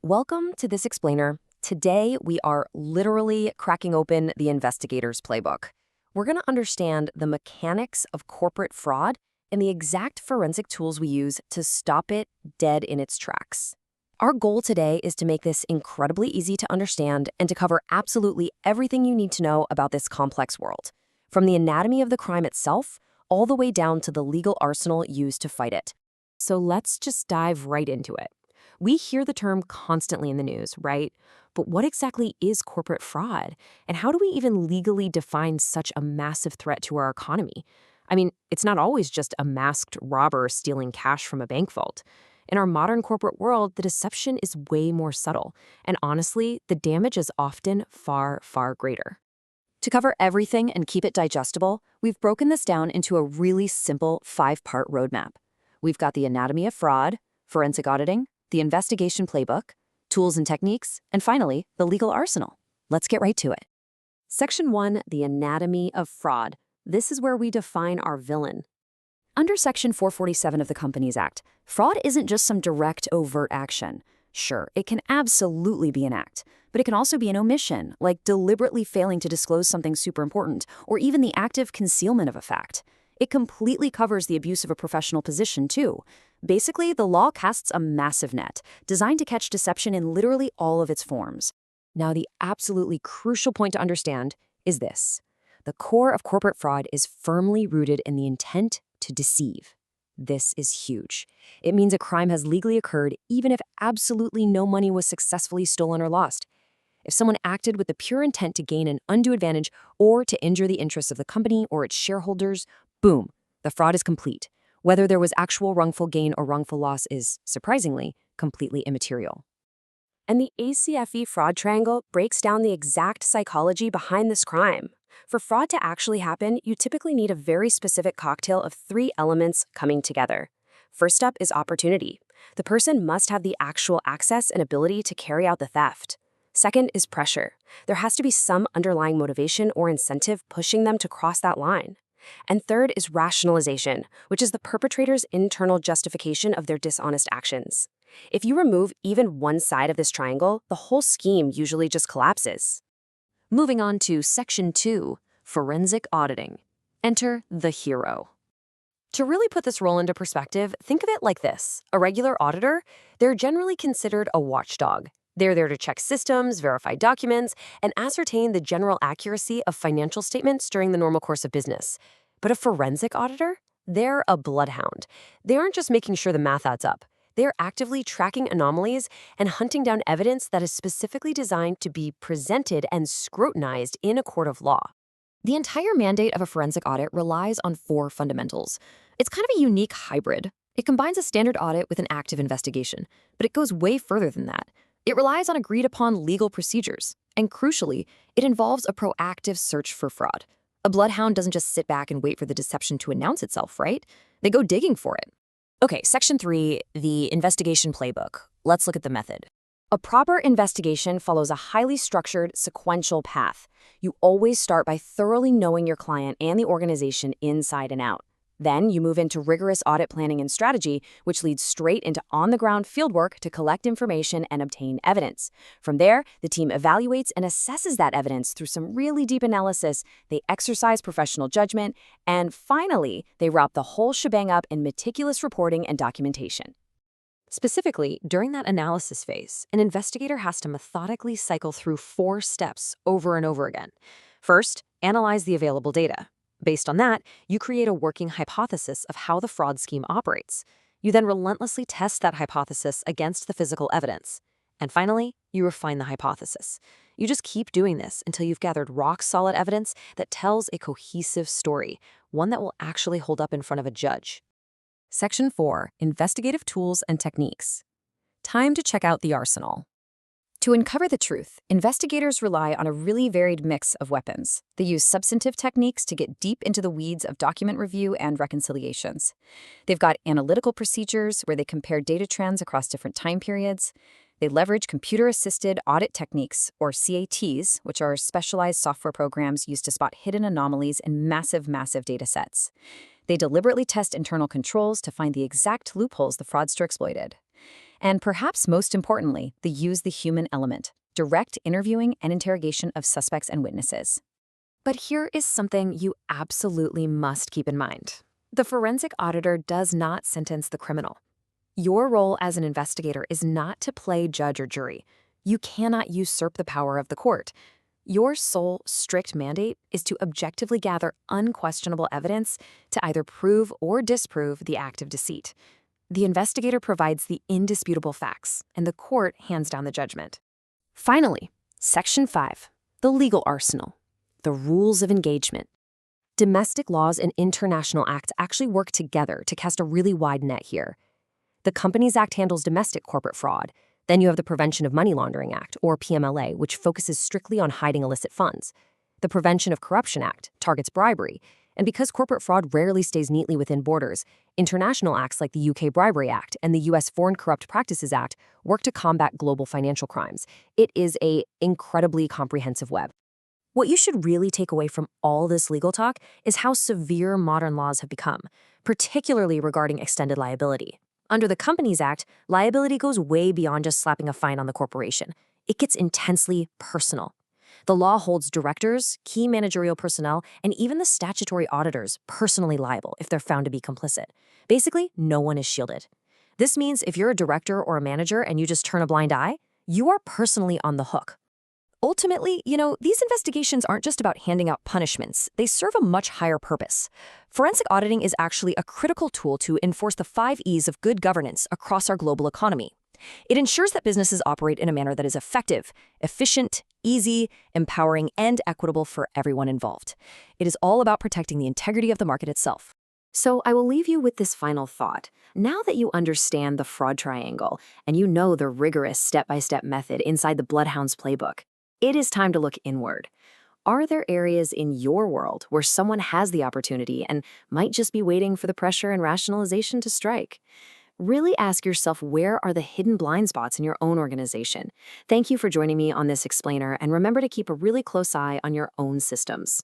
Welcome to This Explainer. Today, we are literally cracking open the investigator's playbook. We're going to understand the mechanics of corporate fraud and the exact forensic tools we use to stop it dead in its tracks. Our goal today is to make this incredibly easy to understand and to cover absolutely everything you need to know about this complex world, from the anatomy of the crime itself all the way down to the legal arsenal used to fight it. So let's just dive right into it. We hear the term constantly in the news, right? But what exactly is corporate fraud? And how do we even legally define such a massive threat to our economy? I mean, it's not always just a masked robber stealing cash from a bank vault. In our modern corporate world, the deception is way more subtle. And honestly, the damage is often far, far greater. To cover everything and keep it digestible, we've broken this down into a really simple 5-part roadmap. We've got the anatomy of fraud, forensic auditing, the investigation playbook, tools and techniques, and finally, the legal arsenal. Let's get right to it. Section 1, the anatomy of fraud. This is where we define our villain. Under Section 447 of the Companies Act, fraud isn't just some direct, overt action. Sure, it can absolutely be an act, but it can also be an omission, like deliberately failing to disclose something super important, or even the active concealment of a fact. It completely covers the abuse of a professional position, too. Basically, the law casts a massive net, designed to catch deception in literally all of its forms. Now, the absolutely crucial point to understand is this. The core of corporate fraud is firmly rooted in the intent to deceive. This is huge. It means a crime has legally occurred even if absolutely no money was successfully stolen or lost. If someone acted with the pure intent to gain an undue advantage or to injure the interests of the company or its shareholders, boom, the fraud is complete. Whether there was actual wrongful gain or wrongful loss is, surprisingly, completely immaterial. And the ACFE fraud triangle breaks down the exact psychology behind this crime. For fraud to actually happen, you typically need a very specific cocktail of 3 elements coming together. First up is opportunity. The person must have the actual access and ability to carry out the theft. Second is pressure. There has to be some underlying motivation or incentive pushing them to cross that line. And third is rationalization, which is the perpetrator's internal justification of their dishonest actions. If you remove even one side of this triangle, the whole scheme usually just collapses. Moving on to Section 2, forensic auditing. Enter the hero. To really put this role into perspective, think of it like this. A regular auditor, they're generally considered a watchdog. They're there to check systems, verify documents, and ascertain the general accuracy of financial statements during the normal course of business. But a forensic auditor? They're a bloodhound. They aren't just making sure the math adds up. They're actively tracking anomalies and hunting down evidence that is specifically designed to be presented and scrutinized in a court of law. The entire mandate of a forensic audit relies on 4 fundamentals. It's kind of a unique hybrid. It combines a standard audit with an active investigation, but it goes way further than that. It relies on agreed-upon legal procedures, and crucially, it involves a proactive search for fraud. A bloodhound doesn't just sit back and wait for the deception to announce itself, right? They go digging for it. Okay, Section 3, the investigation playbook. Let's look at the method. A proper investigation follows a highly structured, sequential path. You always start by thoroughly knowing your client and the organization inside and out. Then you move into rigorous audit planning and strategy, which leads straight into on-the-ground fieldwork to collect information and obtain evidence. From there, the team evaluates and assesses that evidence through some really deep analysis. They exercise professional judgment, and finally, they wrap the whole shebang up in meticulous reporting and documentation. Specifically, during that analysis phase, an investigator has to methodically cycle through 4 steps over and over again. First, analyze the available data. Based on that, you create a working hypothesis of how the fraud scheme operates. You then relentlessly test that hypothesis against the physical evidence. And finally, you refine the hypothesis. You just keep doing this until you've gathered rock-solid evidence that tells a cohesive story, one that will actually hold up in front of a judge. Section 4, investigative tools and techniques. Time to check out the arsenal. To uncover the truth, investigators rely on a really varied mix of weapons. They use substantive techniques to get deep into the weeds of document review and reconciliations. They've got analytical procedures where they compare data trends across different time periods. They leverage computer-assisted audit techniques, or CATs, which are specialized software programs used to spot hidden anomalies in massive data sets. They deliberately test internal controls to find the exact loopholes the fraudster exploited. And perhaps most importantly, they use the human element, direct interviewing and interrogation of suspects and witnesses. But here is something you absolutely must keep in mind. The forensic auditor does not sentence the criminal. Your role as an investigator is not to play judge or jury. You cannot usurp the power of the court. Your sole, strict mandate is to objectively gather unquestionable evidence to either prove or disprove the act of deceit. The investigator provides the indisputable facts, and the court hands down the judgment. Finally, Section 5, the legal arsenal, the rules of engagement. Domestic laws and international acts actually work together to cast a really wide net here. The Companies Act handles domestic corporate fraud. Then you have the Prevention of Money Laundering Act, or PMLA, which focuses strictly on hiding illicit funds. The Prevention of Corruption Act targets bribery. And because corporate fraud rarely stays neatly within borders, international acts like the UK Bribery Act and the US Foreign Corrupt Practices Act work to combat global financial crimes. It is an incredibly comprehensive web. What you should really take away from all this legal talk is how severe modern laws have become, particularly regarding extended liability. Under the Companies Act, liability goes way beyond just slapping a fine on the corporation. It gets intensely personal. The law holds directors, key managerial personnel, and even the statutory auditors personally liable if they're found to be complicit. Basically, no one is shielded. This means if you're a director or a manager and you just turn a blind eye, you are personally on the hook. Ultimately, these investigations aren't just about handing out punishments. They serve a much higher purpose. Forensic auditing is actually a critical tool to enforce the 5 E's of good governance across our global economy. It ensures that businesses operate in a manner that is effective, efficient, easy, empowering, and equitable for everyone involved. It is all about protecting the integrity of the market itself. So I will leave you with this final thought. Now that you understand the fraud triangle and you know the rigorous step-by-step method inside the Bloodhound's playbook, it is time to look inward. Are there areas in your world where someone has the opportunity and might just be waiting for the pressure and rationalization to strike? Really ask yourself, where are the hidden blind spots in your own organization? Thank you for joining me on this explainer, and remember to keep a really close eye on your own systems.